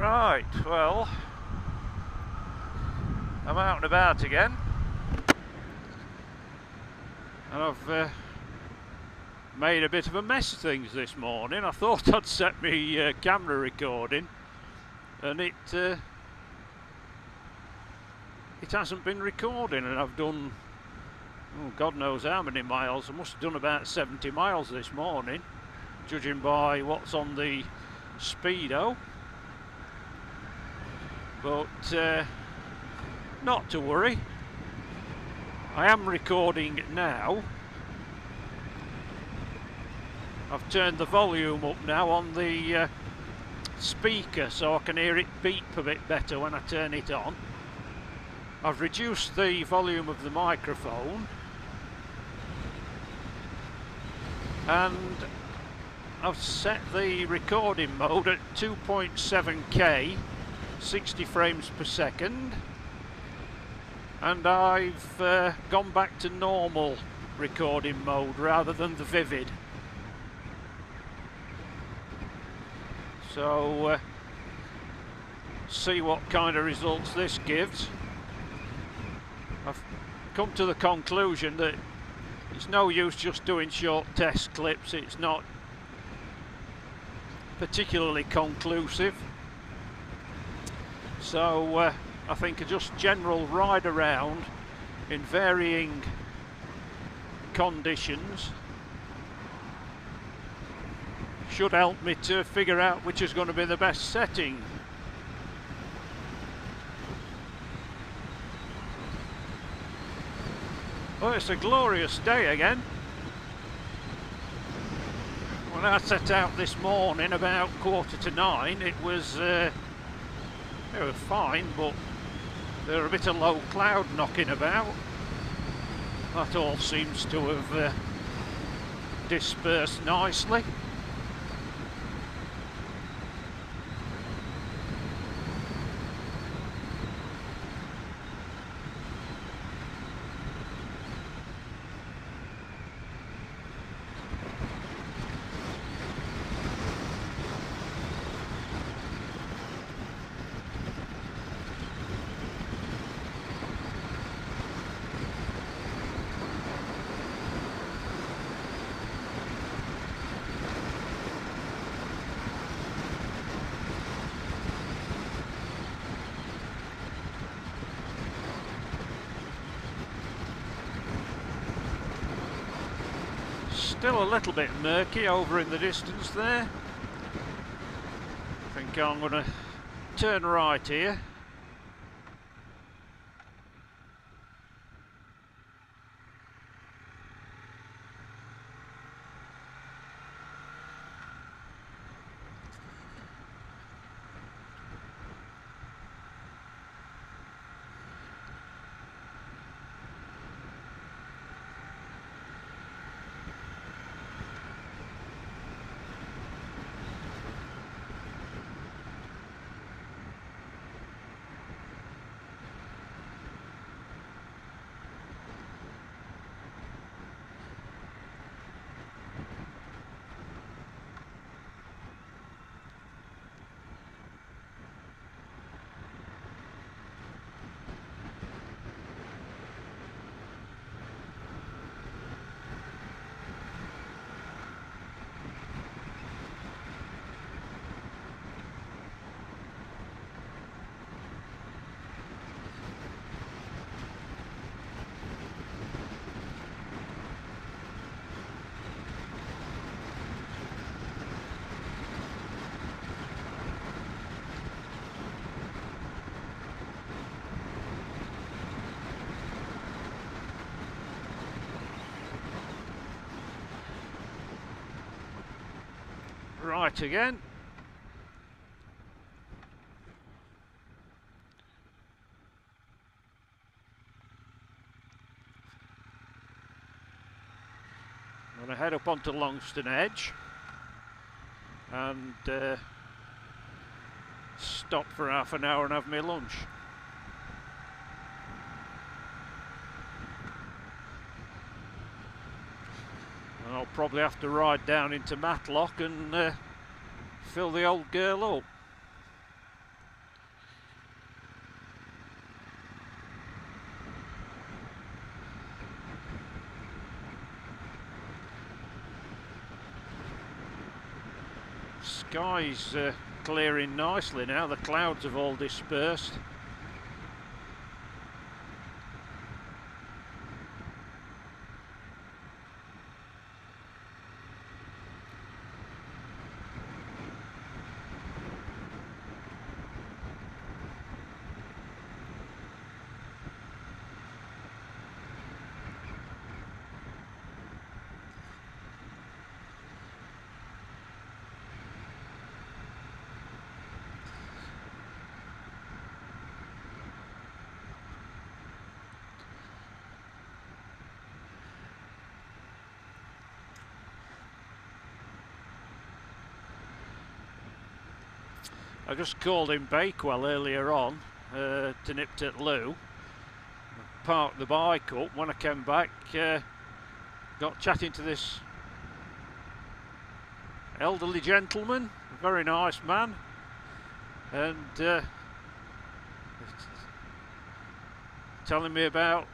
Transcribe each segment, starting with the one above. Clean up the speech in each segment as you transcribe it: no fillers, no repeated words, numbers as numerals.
Right, well, I'm out and about again, and I've made a bit of a mess of things this morning. I thought I'd set my camera recording, and it hasn't been recording, and I've done, oh, God knows how many miles. I must have done about 70 miles this morning, judging by what's on the speedo. But not to worry, I am recording now. I've turned the volume up now on the speaker so I can hear it beep a bit better when I turn it on. I've reduced the volume of the microphone, and I've set the recording mode at 2.7K, 60 frames per second, and I've gone back to normal recording mode rather than the vivid. So see what kind of results this gives. I've come to the conclusion that it's no use just doing short test clips. It's not particularly conclusive. So I think a just general ride around in varying conditions should help me to figure out which is going to be the best setting. Well, it's a glorious day again. When I set out this morning about 8:45, it was fine, but there were a bit of low cloud knocking about. That all seems to have dispersed nicely. Still a little bit murky over in the distance there. I think I'm going to turn right here. Right again. I'm going to head up onto Longston Edge and stop for half an hour and have my lunch. And I'll probably have to ride down into Matlock and fill the old girl up. Sky's clearing nicely now, the clouds have all dispersed. I just called in Bakewell earlier on to nip at Lou. Parked the bike up. When I came back, got chatting to this elderly gentleman, a very nice man, and telling me about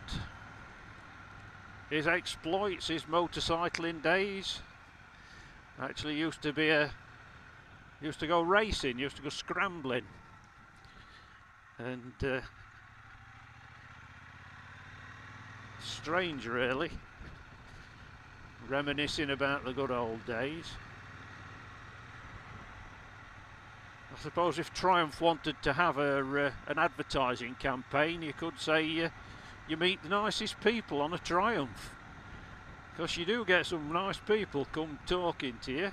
his exploits, his motorcycling days. Actually used to go racing, used to go scrambling, and strange really, reminiscing about the good old days. I suppose if Triumph wanted to have an advertising campaign, you could say you meet the nicest people on a Triumph, because you do get some nice people come talking to you.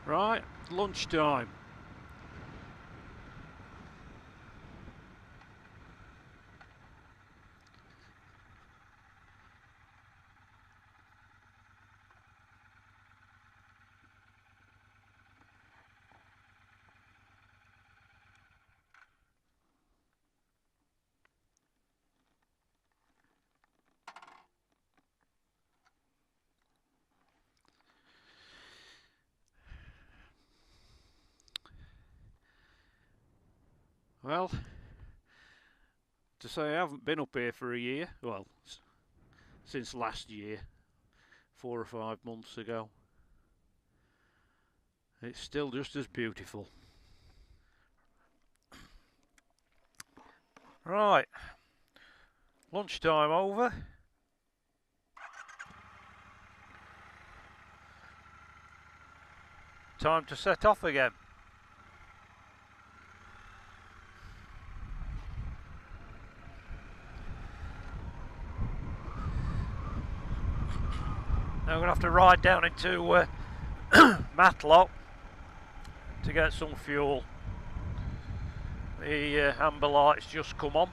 Right, lunchtime. Well, to say I haven't been up here for a year, well, since last year, 4 or 5 months ago. It's still just as beautiful. Right, lunchtime over. Time to set off again. Now I'm going to have to ride down into Matlock to get some fuel. The amber light's just come on.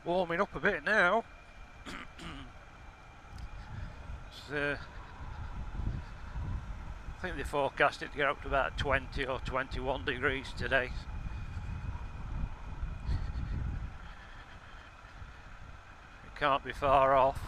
warming up a bit now. I think they forecast it to get up to about 20 or 21 degrees today. It can't be far off.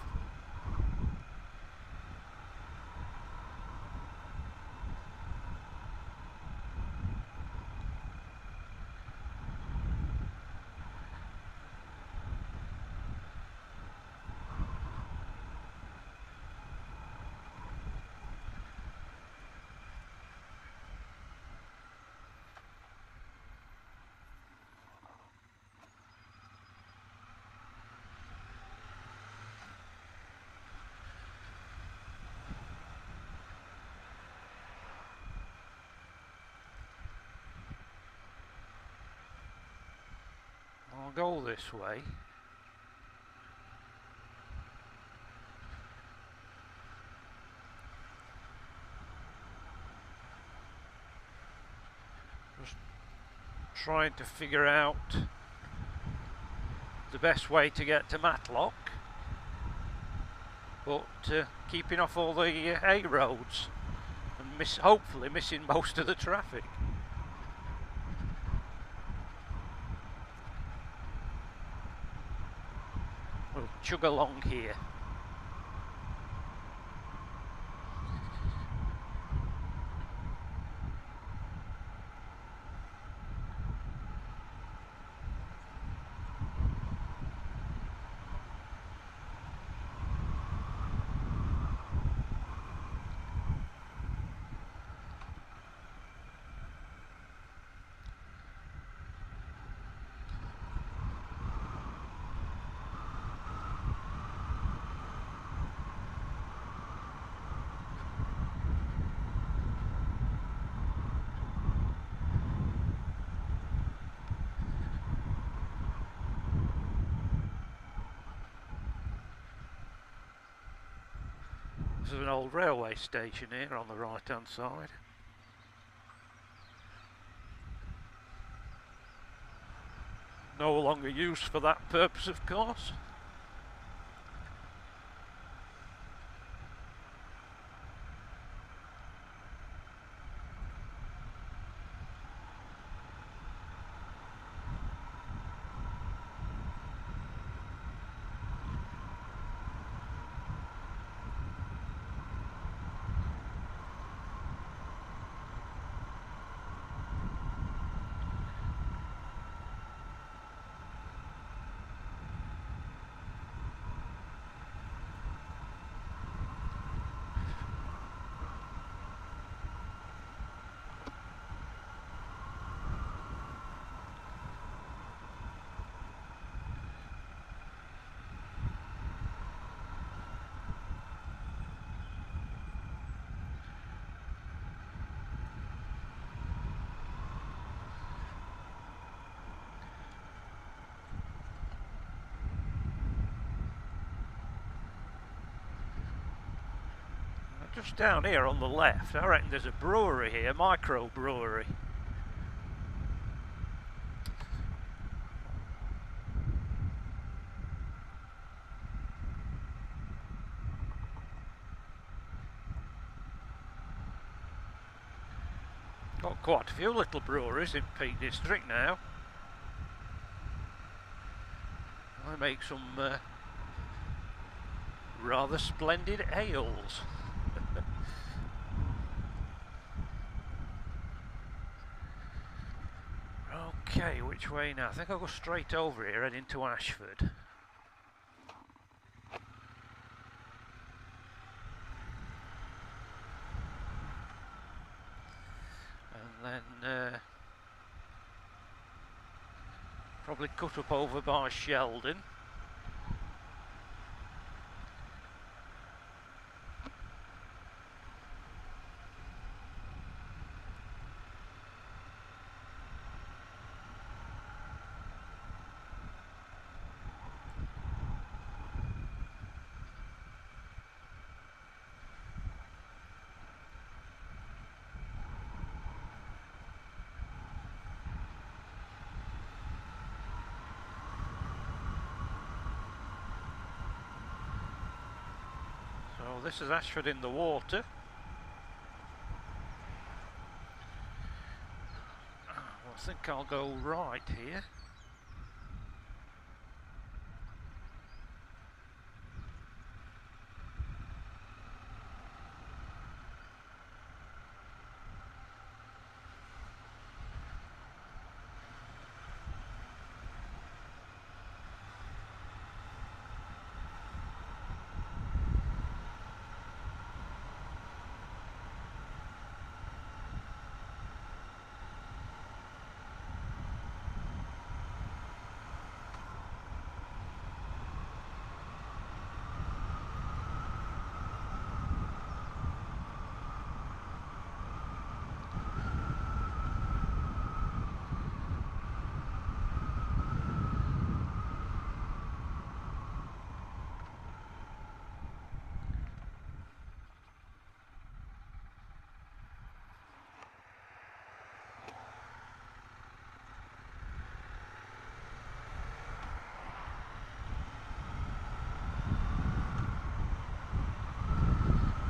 I'll go this way. Just trying to figure out the best way to get to Matlock, but keeping off all the A roads and hopefully missing most of the traffic. We'll chug along here. There's an old railway station here on the right hand side. No longer used for that purpose, of course. Just down here on the left, I reckon there's a brewery here, micro brewery. Got quite a few little breweries in Peak District now. They make some rather splendid ales. Okay, which way now? I think I'll go straight over here, head into Ashford. And then probably cut up over by Sheldon. this is Ashford in the water. I think I'll go right here.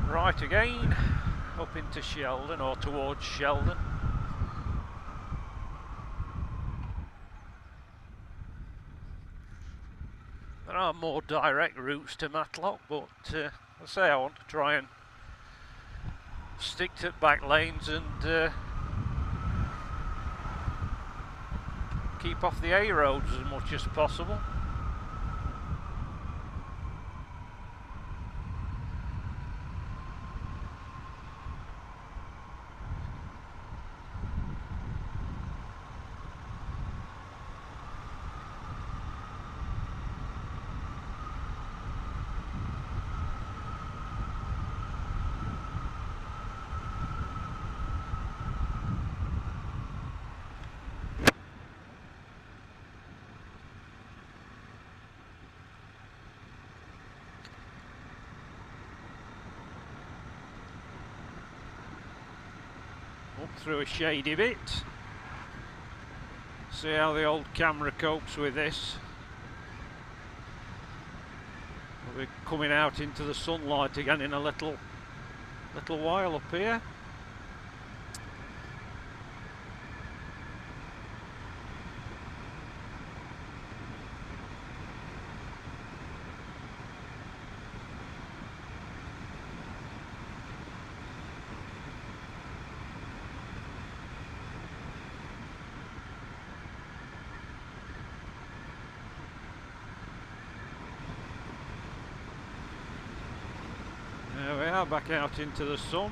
Right again, up into Sheldon, or towards Sheldon. There are more direct routes to Matlock, but I say I want to try and stick to back lanes and keep off the A roads as much as possible. Up through a shady bit. See how the old camera copes with this. We're coming out into the sunlight again in a little while up here. There we are, back out into the sun.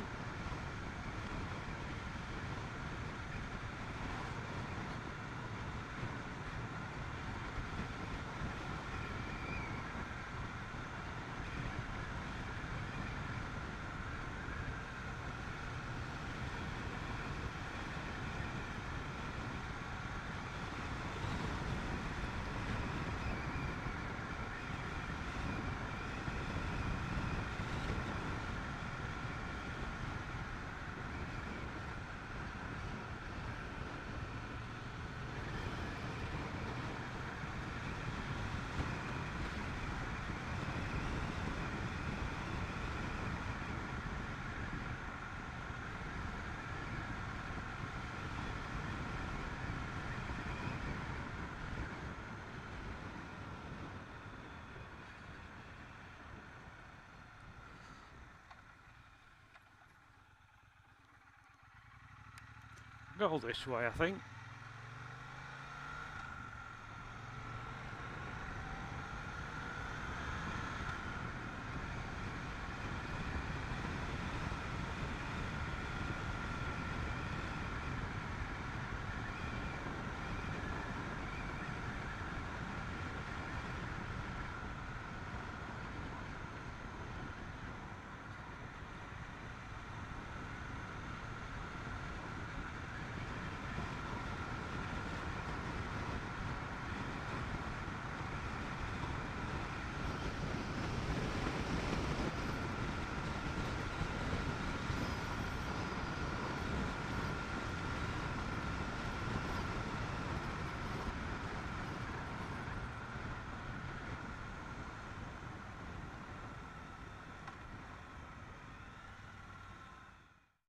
Go this way, I think.